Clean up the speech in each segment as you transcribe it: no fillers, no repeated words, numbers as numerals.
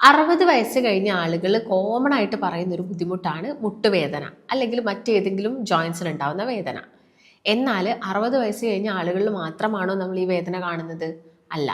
60 വയസ്സ് കഴിഞ്ഞ ആളുകൾ കോമൺ ആയിട്ട് പറയുന്ന ഒരു ബുദ്ധിമുട്ടാണ് മുട്ടുവേദന അല്ലെങ്കിൽ മറ്റേതെങ്കിലും ജോയിൻസിൽ ഉണ്ടാവുന്ന വേദന. എന്നാൽ 60 വയസ്സ് കഴിഞ്ഞ ആളുകളിൽ മാത്രമാണോ നമ്മൾ ഈ വേദന കാണുന്നത്? അല്ല.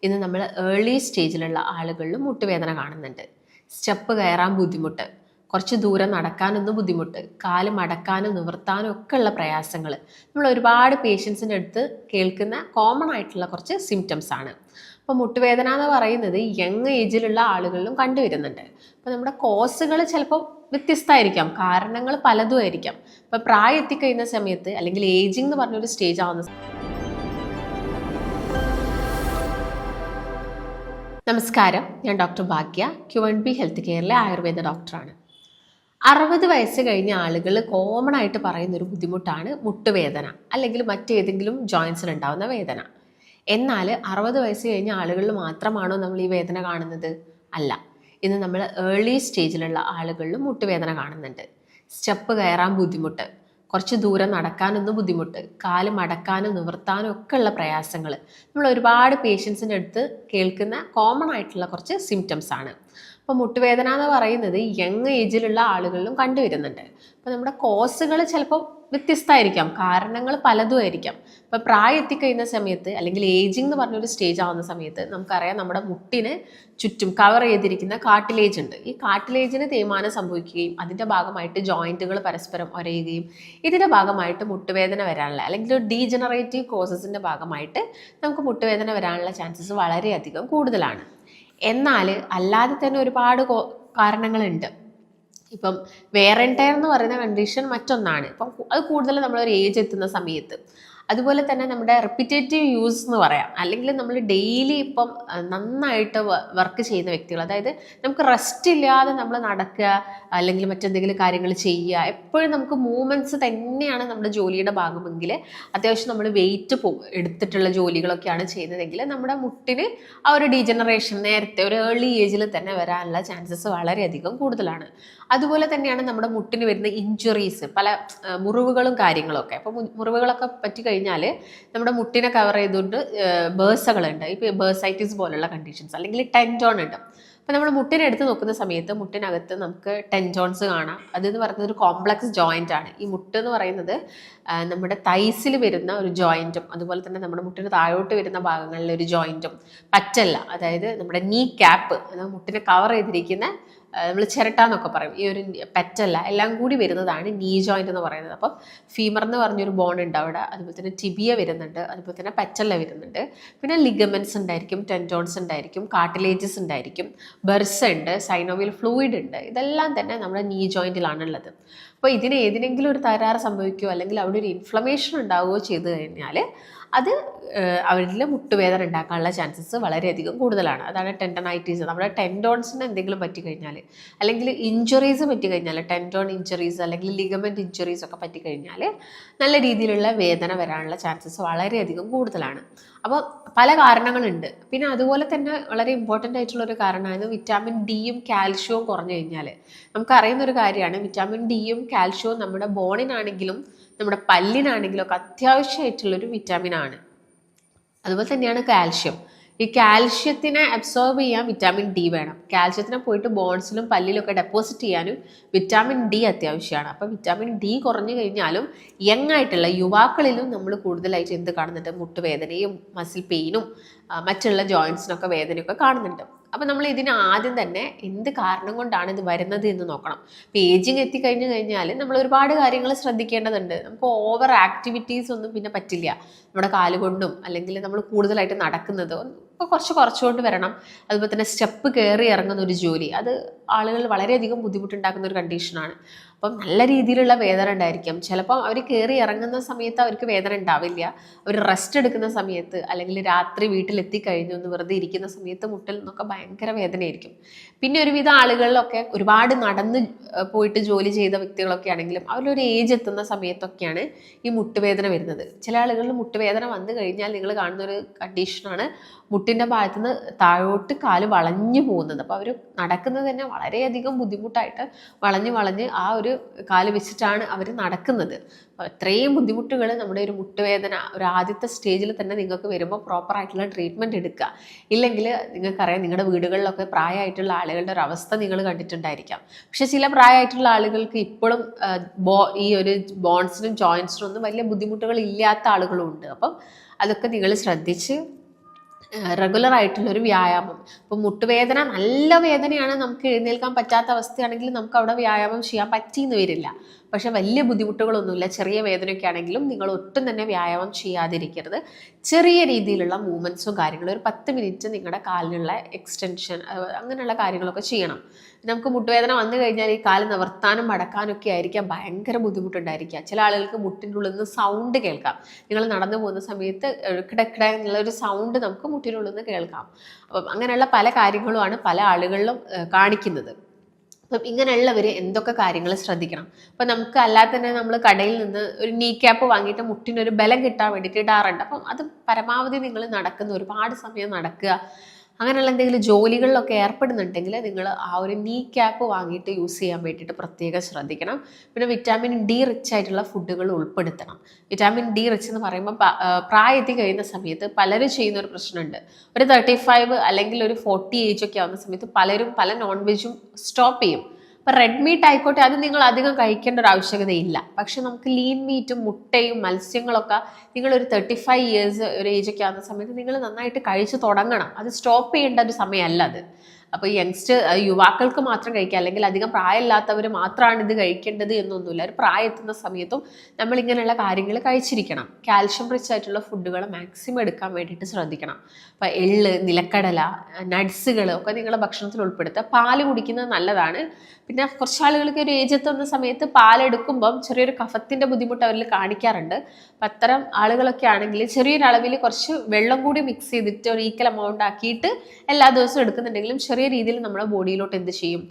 ഇന്ന് നമ്മൾ ഏർലി സ്റ്റേജിലുള്ള ആളുകളിലും മുട്ടുവേദന കാണുന്നുണ്ട്. സ്റ്റെപ്പ് കയറാൻ ബുദ്ധിമുട്ട്, കുറച്ച് ദൂരം നടക്കാനൊന്നും ബുദ്ധിമുട്ട്, കാല് മടക്കാനും നിവർത്താനും ഒക്കെ ഉള്ള പ്രയാസങ്ങൾ നമ്മൾ ഒരുപാട് പേഷ്യൻസിൻ്റെ അടുത്ത് കേൾക്കുന്ന കോമൺ ആയിട്ടുള്ള കുറച്ച് സിംറ്റംസ് ആണ്. അപ്പോൾ മുട്ടുവേദന എന്ന് പറയുന്നത് യങ് ഏജിലുള്ള ആളുകളിലും കണ്ടുവരുന്നുണ്ട്. അപ്പോൾ നമ്മുടെ കോസുകൾ ചിലപ്പോൾ വ്യത്യസ്തമായിരിക്കാം, കാരണങ്ങൾ പലതും ആയിരിക്കാം. ഇപ്പോൾ പ്രായം എത്തിക്കഴിയുന്ന സമയത്ത് അല്ലെങ്കിൽ ഏജിങ് എന്ന് പറഞ്ഞൊരു സ്റ്റേജ് ആവുന്ന നമസ്കാരം, ഞാൻ ഡോക്ടർ ഭാഗ്യ, Q&B ഹെൽത്ത് കെയറിലെ ആയുർവേദ ഡോക്ടറാണ്. 60 വയസ്സ് കഴിഞ്ഞ ആളുകൾ കോമൺ ആയിട്ട് പറയുന്ന ഒരു ബുദ്ധിമുട്ടാണ് മുട്ടുവേദന അല്ലെങ്കിൽ മറ്റേതെങ്കിലും ജോയിൻസിൽ ഉണ്ടാവുന്ന വേദന. എന്നാൽ 60 വയസ്സ് കഴിഞ്ഞ ആളുകളിൽ മാത്രമാണോ നമ്മൾ ഈ വേദന കാണുന്നത്? അല്ല. ഇന്ന് നമ്മൾ ഏർലി സ്റ്റേജിലുള്ള ആളുകളിലും മുട്ടുവേദന കാണുന്നുണ്ട്. സ്റ്റെപ്പ് കയറാൻ ബുദ്ധിമുട്ട്, കുറച്ച് ദൂരം നടക്കാനൊന്നും ബുദ്ധിമുട്ട്, കാല് മടക്കാനും നിവർത്താനും ഒക്കെ ഉള്ള പ്രയാസങ്ങൾ നമ്മൾ ഒരുപാട് പേഷ്യൻസിൻ്റെ അടുത്ത് കേൾക്കുന്ന കോമൺ ആയിട്ടുള്ള കുറച്ച് സിംറ്റംസ് ആണ്. അപ്പോൾ മുട്ടുവേദന എന്ന് പറയുന്നത് യങ് ഏജിലുള്ള ആളുകളിലും കണ്ടുവരുന്നുണ്ട്. അപ്പോൾ നമ്മുടെ കോസുകൾ ചിലപ്പോൾ വ്യത്യസ്തമായിരിക്കാം, കാരണങ്ങൾ പലതും ആയിരിക്കാം. ഇപ്പോൾ പ്രായം എത്തിക്കഴിയുന്ന സമയത്ത് അല്ലെങ്കിൽ ഏജിങ് എന്ന് പറഞ്ഞൊരു സ്റ്റേജ് ആവുന്ന സമയത്ത് നമുക്കറിയാം നമ്മുടെ മുട്ടിന് ചുറ്റും കവർ ചെയ്തിരിക്കുന്ന കാർട്ടിലേജ് ഉണ്ട്. ഈ കാർട്ടിലേജിന് തേയ്മാനം സംഭവിക്കുകയും അതിൻ്റെ ഭാഗമായിട്ട് ജോയിൻറ്റുകൾ പരസ്പരം ഒരയുകയും ഇതിൻ്റെ ഭാഗമായിട്ട് മുട്ടുവേദന വരാനുള്ള അല്ലെങ്കിൽ ഒരു ഡീജനറേറ്റീവ് കോസസിൻ്റെ ഭാഗമായിട്ട് നമുക്ക് മുട്ടുവേദന വരാനുള്ള ചാൻസസ് വളരെയധികം കൂടുതലാണ്. എന്നാൽ അല്ലാതെ തന്നെ ഒരുപാട് കാരണങ്ങളുണ്ട്. ഇപ്പം വെയർ ആൻഡ് ടയർ എന്ന് പറയുന്ന കണ്ടീഷൻ മറ്റൊന്നാണ്. ഇപ്പം അത് കൂടുതൽ നമ്മളൊരു ഏജ് എത്തുന്ന സമയത്ത്. അതുപോലെ തന്നെ നമ്മുടെ റിപ്പീറ്റേറ്റീവ് യൂസ് എന്ന് പറയാം, അല്ലെങ്കിൽ നമ്മൾ ഡെയിലി ഇപ്പം നന്നായിട്ട് വർക്ക് ചെയ്യുന്ന വ്യക്തികൾ, അതായത് നമുക്ക് റെസ്റ്റ് ഇല്ലാതെ നമ്മൾ നടക്കുക അല്ലെങ്കിൽ മറ്റെന്തെങ്കിലും കാര്യങ്ങൾ ചെയ്യുക, എപ്പോഴും നമുക്ക് മൂവ്മെൻറ്റ്സ് തന്നെയാണ് നമ്മുടെ ജോലിയുടെ ഭാഗമെങ്കിൽ, അത്യാവശ്യം നമ്മൾ വെയിറ്റ് എടുത്തിട്ടുള്ള ജോലികളൊക്കെയാണ് ചെയ്യുന്നതെങ്കിൽ നമ്മുടെ മുട്ടിന് ആ ഒരു ഡീജനറേഷൻ നേരത്തെ ഒരു ഏർലി ഏജിൽ തന്നെ വരാനുള്ള ചാൻസസ് വളരെയധികം കൂടുതലാണ്. അതുപോലെ തന്നെയാണ് നമ്മുടെ മുട്ടിന് വരുന്ന ഇഞ്ചുറീസ്, പല മുറിവുകളും കാര്യങ്ങളൊക്കെ. അപ്പോൾ മുറിവുകളൊക്കെ പറ്റി കഴിഞ്ഞാൽ നമ്മുടെ മുട്ടിനെ കവർ ചെയ്തുകൊണ്ട് ബേഴ്സകളുണ്ട്. ഇപ്പോൾ ബേഴ്സൈറ്റിസ് പോലുള്ള കണ്ടീഷൻസ് അല്ലെങ്കിൽ ടെൻഡോൺ ഉണ്ട്. അപ്പോൾ നമ്മൾ മുട്ടിനെ എടുത്ത് നോക്കുന്ന സമയത്ത് മുട്ടിനകത്ത് നമുക്ക് ടെൻജോൺസ് കാണാം. അതെന്ന് പറയുന്നത് ഒരു കോംപ്ലക്സ് ജോയിൻ്റ് ആണ്. ഈ മുട്ട് എന്ന് പറയുന്നത് നമ്മുടെ തൈസിൽ വരുന്ന ഒരു ജോയിൻറ്റും അതുപോലെ തന്നെ നമ്മുടെ മുട്ടിന് താഴോട്ട് വരുന്ന ഭാഗങ്ങളിലെ ഒരു ജോയിൻറ്റും പറ്റല്ല, അതായത് നമ്മുടെ നീ ക്യാപ്പ്, മുട്ടിനെ കവർ ചെയ്തിരിക്കുന്ന നമ്മൾ ചിരട്ടാന്നൊക്കെ പറയും, ഈ ഒരു പെറ്റല്ല, എല്ലാം കൂടി വരുന്നതാണ് നീ ജോയിൻ്റ് എന്ന് പറയുന്നത്. അപ്പം ഫീമർ എന്ന് പറഞ്ഞൊരു ബോൺ ഉണ്ട് അവിടെ, അതുപോലെ തന്നെ ടിബിയ വരുന്നുണ്ട്, അതുപോലെ തന്നെ പെറ്റല്ല വരുന്നുണ്ട്, പിന്നെ ലിഗമെൻറ്റ്സ് ഉണ്ടായിരിക്കും, ടെൻഡോൺസ് ഉണ്ടായിരിക്കും, കാർട്ടിലേജസ് ഉണ്ടായിരിക്കും, ബെർസ ഉണ്ട്, സൈനോവിയൽ ഫ്ലൂയിഡ് ഉണ്ട്. ഇതെല്ലാം തന്നെ നമ്മുടെ നീ ജോയിൻറ്റിലാണുള്ളത്. അപ്പോൾ ഇതിന് ഏതിനെങ്കിലും ഒരു തകരാറ് സംഭവിക്കുകയോ അല്ലെങ്കിൽ അവിടെ ഒരു ഇൻഫ്ലമേഷൻ ഉണ്ടാവുകയോ ചെയ്തു കഴിഞ്ഞാൽ അത് അവരിൽ മുട്ടുവേദന ഉണ്ടാക്കാനുള്ള ചാൻസസ് വളരെയധികം കൂടുതലാണ്. അതാണ് ടെൻഡനൈറ്റീസ്. നമ്മുടെ ടെൻഡോൺസിന് എന്തെങ്കിലും പറ്റിക്കഴിഞ്ഞാൽ അല്ലെങ്കിൽ ഇഞ്ചുറീസ് പറ്റിക്കഴിഞ്ഞാൽ, ടെൻഡോൺ ഇഞ്ചുറീസ് അല്ലെങ്കിൽ ലിഗമെൻറ്റ് ഇഞ്ചുറീസ് ഒക്കെ പറ്റിക്കഴിഞ്ഞാൽ നല്ല രീതിയിലുള്ള വേദന വരാനുള്ള ചാൻസസ് വളരെയധികം കൂടുതലാണ്. അപ്പോൾ പല കാരണങ്ങളുണ്ട്. പിന്നെ അതുപോലെ തന്നെ വളരെ ഇമ്പോർട്ടൻ്റ് ആയിട്ടുള്ളൊരു കാരണമാണ് വിറ്റാമിൻ ഡിയും കാൽഷ്യവും കുറഞ്ഞു കഴിഞ്ഞാൽ. നമുക്കറിയുന്നൊരു കാര്യമാണ്, വിറ്റാമിൻ ഡിയും കാൽഷ്യവും നമ്മുടെ ബോണിനാണെങ്കിലും നമ്മുടെ പല്ലിനാണെങ്കിലും ഒക്കെ അത്യാവശ്യമായിട്ടുള്ളൊരു വിറ്റാമിൻ ആണ്. അതുപോലെ തന്നെയാണ് കാൽഷ്യം. ഈ കാൽഷ്യത്തിനെ അബ്സോർബ് ചെയ്യാൻ വിറ്റാമിൻ ഡി വേണം. കാൽഷ്യത്തിനെ പോയിട്ട് ബോൺസിലും പല്ലിലൊക്കെ ഡെപ്പോസിറ്റ് ചെയ്യാനും വിറ്റാമിൻ ഡി അത്യാവശ്യമാണ്. അപ്പോൾ വിറ്റാമിൻ ഡി കുറഞ്ഞു കഴിഞ്ഞാലും യങ് ആയിട്ടുള്ള യുവാക്കളിലും നമ്മൾ കൂടുതലായിട്ട് എന്ത് കാണുന്നുണ്ട്? മുട്ടുവേദനയും മസിൽ പെയിനും മറ്റുള്ള ജോയിൻസിനൊക്കെ വേദനയൊക്കെ കാണുന്നുണ്ട്. അപ്പോൾ നമ്മൾ ഇതിന് ആദ്യം തന്നെ എന്ത് കാരണം കൊണ്ടാണ് ഇത് വരുന്നത് എന്ന് നോക്കണം. ഇപ്പോൾ ഏജിങ് എത്തിക്കഴിഞ്ഞു കഴിഞ്ഞാൽ നമ്മൾ ഒരുപാട് കാര്യങ്ങൾ ശ്രദ്ധിക്കേണ്ടതുണ്ട്. നമുക്ക് ഓവർ ആക്ടിവിറ്റീസ് ഒന്നും പിന്നെ പറ്റില്ല. നമ്മുടെ കാലുകൊണ്ടും അല്ലെങ്കിൽ നമ്മൾ കൂടുതലായിട്ട് നടക്കുന്നത് ഇപ്പോൾ കുറച്ചുകൊണ്ട് വരണം. അതുപോലെ തന്നെ സ്റ്റെപ്പ് കയറി ഇറങ്ങുന്ന ഒരു ജോലി, അത് ആളുകൾ വളരെയധികം ബുദ്ധിമുട്ടുണ്ടാക്കുന്ന ഒരു കണ്ടീഷനാണ്. അപ്പം നല്ല രീതിയിലുള്ള വേദന ഉണ്ടായിരിക്കും. ചിലപ്പം അവർ കയറി ഇറങ്ങുന്ന സമയത്ത് അവർക്ക് വേദന ഉണ്ടാവില്ല. അവർ റെസ്റ്റ് എടുക്കുന്ന സമയത്ത് അല്ലെങ്കിൽ രാത്രി വീട്ടിലെത്തിക്കഴിഞ്ഞു ഒന്ന് വെറുതെ ഇരിക്കുന്ന സമയത്ത് മുട്ടിൽ നിന്നൊക്കെ ഭയങ്കര വേദനയായിരിക്കും. പിന്നെ ഒരുവിധ ആളുകളിലൊക്കെ ഒരുപാട് നടന്ന് പോയിട്ട് ജോലി ചെയ്ത വ്യക്തികളൊക്കെ ആണെങ്കിലും അവരൊരു ഏജ് എത്തുന്ന സമയത്തൊക്കെയാണ് ഈ മുട്ടുവേദന വരുന്നത്. ചില ആളുകളിൽ മുട്ടുവേദന വന്നു കഴിഞ്ഞാൽ നിങ്ങൾ കാണുന്നൊരു കണ്ടീഷനാണ് മുട്ടിൻ്റെ ഭാഗത്തു നിന്ന് താഴോട്ട് കാല് വളഞ്ഞു പോകുന്നത്. അപ്പോൾ അവർ നടക്കുന്നത് തന്നെ വളരെയധികം ബുദ്ധിമുട്ടായിട്ട് വളഞ്ഞ് ആ ഒരു കാല് വെച്ചിട്ടാണ് അവർ നടക്കുന്നത്. അപ്പോൾ ഇത്രയും ബുദ്ധിമുട്ടുകൾ നമ്മുടെ ഒരു മുട്ടുവേദന ഒരു ആദ്യത്തെ സ്റ്റേജിൽ തന്നെ നിങ്ങൾക്ക് വരുമ്പോൾ പ്രോപ്പറായിട്ടുള്ള ട്രീറ്റ്മെൻറ്റ് എടുക്കുക. ഇല്ലെങ്കിൽ നിങ്ങൾക്കറിയാം, നിങ്ങളുടെ വീടുകളിലൊക്കെ പ്രായമായിട്ടുള്ള ആളുകളുടെ ഒരു അവസ്ഥ നിങ്ങൾ കണ്ടിട്ടുണ്ടായിരിക്കാം. പക്ഷേ ചില പ്രായമായിട്ടുള്ള ആളുകൾക്ക് ഇപ്പോഴും ഈ ഒരു ബോൺസിനും ജോയിൻസിനും ഒന്നും വലിയ ബുദ്ധിമുട്ടുകൾ ഇല്ലാത്ത ആളുകളും ഉണ്ട്. അപ്പം അതൊക്കെ നിങ്ങൾ ശ്രദ്ധിച്ച് റെഗുലർ ആയിട്ടുള്ളൊരു വ്യായാമം. ഇപ്പോൾ മുട്ടുവേദന നല്ല വേദനയാണ്, നമുക്ക് എഴുന്നേൽക്കാൻ പറ്റാത്ത അവസ്ഥയാണെങ്കിൽ നമുക്ക് അവിടെ വ്യായാമം ചെയ്യാൻ പറ്റിയെന്ന് വരില്ല. പക്ഷെ വലിയ ബുദ്ധിമുട്ടുകളൊന്നുമില്ല, ചെറിയ വേദനയൊക്കെ ആണെങ്കിലും നിങ്ങൾ ഒട്ടും തന്നെ വ്യായാമം ചെയ്യാതിരിക്കരുത്. ചെറിയ രീതിയിലുള്ള മൂവ്മെൻറ്റ്സും കാര്യങ്ങളും, ഒരു 10 മിനിറ്റ് നിങ്ങളുടെ കാലിനുള്ള എക്സ്റ്റൻഷൻ അങ്ങനെയുള്ള കാര്യങ്ങളൊക്കെ ചെയ്യണം. നമുക്ക് മുട്ടുവേദന വന്നു കഴിഞ്ഞാൽ ഈ കാല് നിവർത്താനും മടക്കാനൊക്കെ ആയിരിക്കാം ഭയങ്കര ബുദ്ധിമുട്ടുണ്ടായിരിക്കുക. ചില ആളുകൾക്ക് മുട്ടിൻ്റെ ഉള്ളിൽ നിന്ന് സൗണ്ട് കേൾക്കാം. നിങ്ങൾ നടന്നു പോകുന്ന സമയത്ത് കിടക്കിട എന്നുള്ളൊരു സൗണ്ട് നമുക്ക് മുട്ടിനുള്ളിൽ നിന്ന് കേൾക്കാം. അപ്പം അങ്ങനെയുള്ള പല കാര്യങ്ങളുമാണ് പല ആളുകളിലും കാണിക്കുന്നത്. അപ്പം ഇങ്ങനെയുള്ളവർ എന്തൊക്കെ കാര്യങ്ങൾ ശ്രദ്ധിക്കണം? അപ്പം നമുക്ക് അല്ലാതെ തന്നെ നമ്മൾ കടയിൽ നിന്ന് ഒരു നീ ക്യാപ്പ് വാങ്ങിയിട്ട് മുട്ടിനൊരു ബലം കിട്ടാൻ വേണ്ടിയിട്ട് ഇടാറുണ്ട്. അപ്പം അത് പരമാവധി നിങ്ങൾ ഒരുപാട് സമയം നടക്കുക, അങ്ങനെയുള്ള എന്തെങ്കിലും ജോലികളിലൊക്കെ ഏർപ്പെടുന്നുണ്ടെങ്കിൽ നിങ്ങൾ ആ ഒരു നീ ക്യാപ്പ് വാങ്ങിയിട്ട് യൂസ് ചെയ്യാൻ വേണ്ടിയിട്ട് പ്രത്യേകം ശ്രദ്ധിക്കണം. പിന്നെ വിറ്റാമിൻ ഡി റിച്ച് ആയിട്ടുള്ള ഫുഡുകൾ ഉൾപ്പെടുത്തണം. വിറ്റാമിൻ ഡി റിച്ച് എന്ന് പറയുമ്പോൾ പ്രായത്തിൽ കഴിയുന്ന സമയത്ത് പലരും ചെയ്യുന്ന ഒരു പ്രശ്നമുണ്ട്. ഒരു 35 അല്ലെങ്കിൽ ഒരു 40 ഏജ് ഒക്കെ ആവുന്ന സമയത്ത് പലരും പല നോൺ വെജും സ്റ്റോപ്പ് ചെയ്യും. ഇപ്പം റെഡ് മീറ്റ് ആയിക്കോട്ടെ, അത് നിങ്ങൾ അധികം കഴിക്കേണ്ട ഒരു ആവശ്യകതയില്ല. പക്ഷെ നമുക്ക് ലീൻ മീറ്റും മുട്ടയും മത്സ്യങ്ങളൊക്കെ നിങ്ങളൊരു 35 ഇയേഴ്സ് ഒരു ഏജൊക്കെ ആകുന്ന സമയത്ത് നിങ്ങൾ നന്നായിട്ട് കഴിച്ച് തുടങ്ങണം. അത് സ്റ്റോപ്പ് ചെയ്യേണ്ട ഒരു സമയമല്ല അത്. അപ്പോൾ യുവാക്കൾക്ക് മാത്രം കഴിക്കുക, അല്ലെങ്കിൽ അധികം പ്രായമില്ലാത്തവർ മാത്രമാണ് ഇത് കഴിക്കേണ്ടത് എന്നൊന്നുമില്ല. ഒരു പ്രായം എത്തുന്ന സമയത്തും നമ്മൾ ഇങ്ങനെയുള്ള കാര്യങ്ങൾ കഴിച്ചിരിക്കണം. കാൽഷ്യം റിച്ച് ആയിട്ടുള്ള ഫുഡുകൾ മാക്സിമം എടുക്കാൻ വേണ്ടിയിട്ട് ശ്രദ്ധിക്കണം. അപ്പോൾ എള്ള്, നിലക്കടല, നട്ട്സുകൾ ഒക്കെ നിങ്ങളുടെ ഭക്ഷണത്തിൽ ഉൾപ്പെടുത്തുക. പാല് കുടിക്കുന്നത് നല്ലതാണ്. പിന്നെ കുറച്ച് ആളുകൾക്ക് ഒരു ഏജ് എത്തുന്ന സമയത്ത് പാലെടുക്കുമ്പം ചെറിയൊരു കഫത്തിൻ്റെ ബുദ്ധിമുട്ട് അവരിൽ കാണിക്കാറുണ്ട്. അപ്പം അത്തരം ആളുകളൊക്കെ ആണെങ്കിൽ ചെറിയൊരു അളവിൽ കുറച്ച് വെള്ളം കൂടി മിക്സ് ചെയ്തിട്ട് ഒരു ഈക്വൽ എമൗണ്ട് ആക്കിയിട്ട് എല്ലാ ദിവസവും എടുക്കുന്നുണ്ടെങ്കിലും ചെറിയ രീതിയിൽ നമ്മുടെ ബോഡിയിലോട്ട് എന്ത് ചെയ്യും,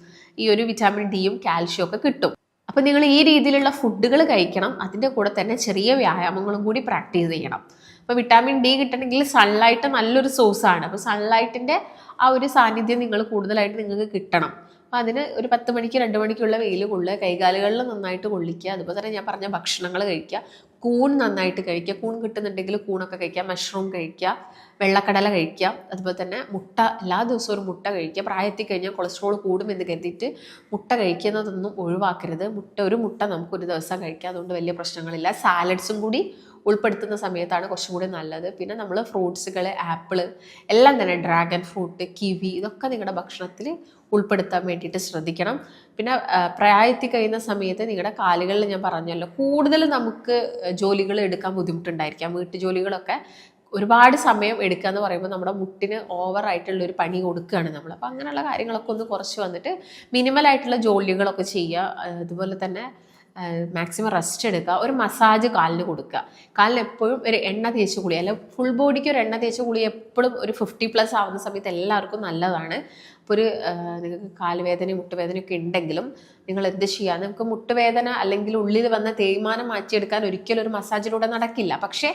ഈ ഒരു വിറ്റാമിൻ ഡിയും കാൽഷ്യം ഒക്കെ കിട്ടും. അപ്പം നിങ്ങൾ ഈ രീതിയിലുള്ള ഫുഡുകൾ കഴിക്കണം. അതിൻ്റെ കൂടെ തന്നെ ചെറിയ വ്യായാമങ്ങളും കൂടി പ്രാക്ടീസ് ചെയ്യണം. അപ്പോൾ വിറ്റാമിൻ ഡി കിട്ടണമെങ്കിൽ സൺലൈറ്റ് നല്ലൊരു സോഴ്സാണ്. അപ്പോൾ സൺലൈറ്റിൻ്റെ ആ ഒരു സാന്നിധ്യം നിങ്ങൾക്ക് കിട്ടണം. അപ്പോൾ അതിന് ഒരു 10 മണിക്ക് 2 മണിക്കുള്ള വെയിൽ കൊള്ളുക, കൈകാലുകളിൽ നന്നായിട്ട് കൊള്ളിക്കുക. അതുപോലെ തന്നെ ഞാൻ പറഞ്ഞ ഭക്ഷണങ്ങൾ കഴിക്കുക. കൂൺ നന്നായിട്ട് കഴിക്കുക, കൂൺ കിട്ടുന്നുണ്ടെങ്കിൽ കൂണൊക്കെ കഴിക്കുക, മഷ്റൂം കഴിക്കുക, വെള്ളക്കടല കഴിക്കുക. അതുപോലെ തന്നെ മുട്ട, എല്ലാ ദിവസവും ഒരു മുട്ട കഴിക്കുക. പ്രായത്തിൽ കഴിഞ്ഞാൽ കൊളസ്ട്രോൾ കൂടുമെന്ന് കരുതിയിട്ട് മുട്ട കഴിക്കുന്നതൊന്നും ഒഴിവാക്കരുത്. ഒരു മുട്ട നമുക്കൊരു ദിവസം കഴിക്കുക, അതുകൊണ്ട് വലിയ പ്രശ്നങ്ങളില്ല. സാലഡ്സും കൂടി ഉൾപ്പെടുത്തുന്ന സമയത്താണ് കുറച്ചും കൂടി നല്ലത്. പിന്നെ നമ്മൾ ഫ്രൂട്ട്സുകൾ, ആപ്പിള് എല്ലാം തന്നെ, ഡ്രാഗൺ ഫ്രൂട്ട്, കിവി, ഇതൊക്കെ നിങ്ങളുടെ ഭക്ഷണത്തിൽ ഉൾപ്പെടുത്താൻ വേണ്ടിയിട്ട് ശ്രദ്ധിക്കണം. പിന്നെ പ്രായത്തിൽ കഴിയുന്ന സമയത്ത് നിങ്ങളുടെ കാലുകളിൽ ഞാൻ പറഞ്ഞല്ലോ, കൂടുതൽ നമുക്ക് ജോലികൾ എടുക്കാൻ ബുദ്ധിമുട്ടുണ്ടായിരിക്കാം. വീട്ടു ജോലികളൊക്കെ ഒരുപാട് സമയം എടുക്കുക എന്ന് പറയുമ്പോൾ നമ്മുടെ മുട്ടിന് ഓവറായിട്ടുള്ളൊരു പണി കൊടുക്കുകയാണ് നമ്മൾ. അപ്പോൾ അങ്ങനെയുള്ള കാര്യങ്ങളൊക്കെ ഒന്ന് കുറച്ച് വന്നിട്ട് മിനിമലായിട്ടുള്ള ജോലികളൊക്കെ ചെയ്യുക. അതുപോലെ തന്നെ മാക്സിമം റെസ്റ്റ് എടുക്കുക. ഒരു മസാജ് കാലിന് കൊടുക്കുക. കാലിന് എപ്പോഴും ഒരു എണ്ണ തേച്ച് കുളി, അല്ല ഫുൾ ബോഡിക്ക് ഒരു എണ്ണ തേച്ച് കുളി എപ്പോഴും ഒരു 50+ ആവുന്ന സമയത്ത് എല്ലാവർക്കും നല്ലതാണ്. അപ്പോൾ നിങ്ങൾക്ക് കാലുവേദനയും മുട്ടുവേദനയൊക്കെ ഉണ്ടെങ്കിലും നിങ്ങൾ എന്ത് ചെയ്യുക, നിങ്ങൾക്ക് മുട്ടുവേദന അല്ലെങ്കിൽ ഉള്ളിൽ വന്ന തേയ്മാനം മാറ്റിയെടുക്കാൻ ഒരിക്കലും ഒരു മസാജിലൂടെ നടക്കില്ല. പക്ഷേ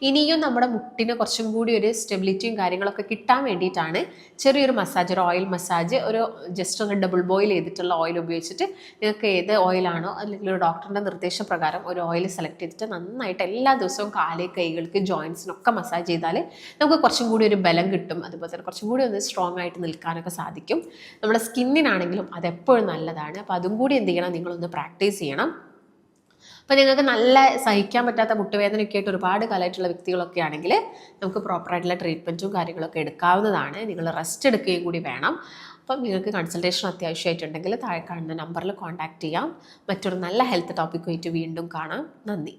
ഇനിയും നമ്മുടെ മുട്ടിന് കുറച്ചും കൂടി ഒരു സ്റ്റെബിലിറ്റിയും കാര്യങ്ങളൊക്കെ കിട്ടാൻ വേണ്ടിയിട്ടാണ് ചെറിയൊരു മസാജ്, ഒരു ഓയിൽ മസാജ്, ഒരു ജസ്റ്റ് ഒന്ന് ഡബിൾ ബോയിൽ ചെയ്തിട്ടുള്ള ഓയിൽ ഉപയോഗിച്ചിട്ട് നിങ്ങൾക്ക് ഏത് ഓയിലാണോ അല്ലെങ്കിൽ ഒരു ഡോക്ടറിൻ്റെ നിർദ്ദേശപ്രകാരം ഒരു ഓയിൽ സെലക്ട് ചെയ്തിട്ട് നന്നായിട്ട് എല്ലാ ദിവസവും കാല്, കൈകൾക്ക്, ജോയിൻസിനൊക്കെ മസാജ് ചെയ്താൽ നമുക്ക് കുറച്ചും കൂടി ഒരു ബലം കിട്ടും. അതുപോലെ തന്നെ കുറച്ചും കൂടി ഒന്ന് സ്ട്രോങ് ആയിട്ട് നിൽക്കാനൊക്കെ സാധിക്കും. നമ്മുടെ സ്കിന്നിനാണെങ്കിലും അതെപ്പോഴും നല്ലതാണ്. അപ്പോൾ അതും കൂടി എന്ത് ചെയ്യണം, നിങ്ങളൊന്ന് പ്രാക്ടീസ് ചെയ്യണം. അപ്പോൾ നിങ്ങൾക്ക് നല്ല സഹിക്കാൻ പറ്റാത്ത മുട്ടുവേദനയൊക്കെ ആയിട്ട് ഒരുപാട് കാലമായിട്ടുള്ള വ്യക്തികളൊക്കെ ആണെങ്കിൽ നമുക്ക് പ്രോപ്പറായിട്ടുള്ള ട്രീറ്റ്മെൻറ്റും കാര്യങ്ങളൊക്കെ എടുക്കാവുന്നതാണ്. നിങ്ങൾ റെസ്റ്റ് എടുക്കുകയും കൂടി വേണം. അപ്പം നിങ്ങൾക്ക് കൺസൾട്ടേഷൻ അത്യാവശ്യമായിട്ടുണ്ടെങ്കിൽ താഴെ കാണുന്ന നമ്പറിൽ കോൺടാക്റ്റ് ചെയ്യാം. മറ്റൊരു നല്ല ഹെൽത്ത് ടോപ്പിക്കുമായിട്ട് വീണ്ടും കാണാം. നന്ദി.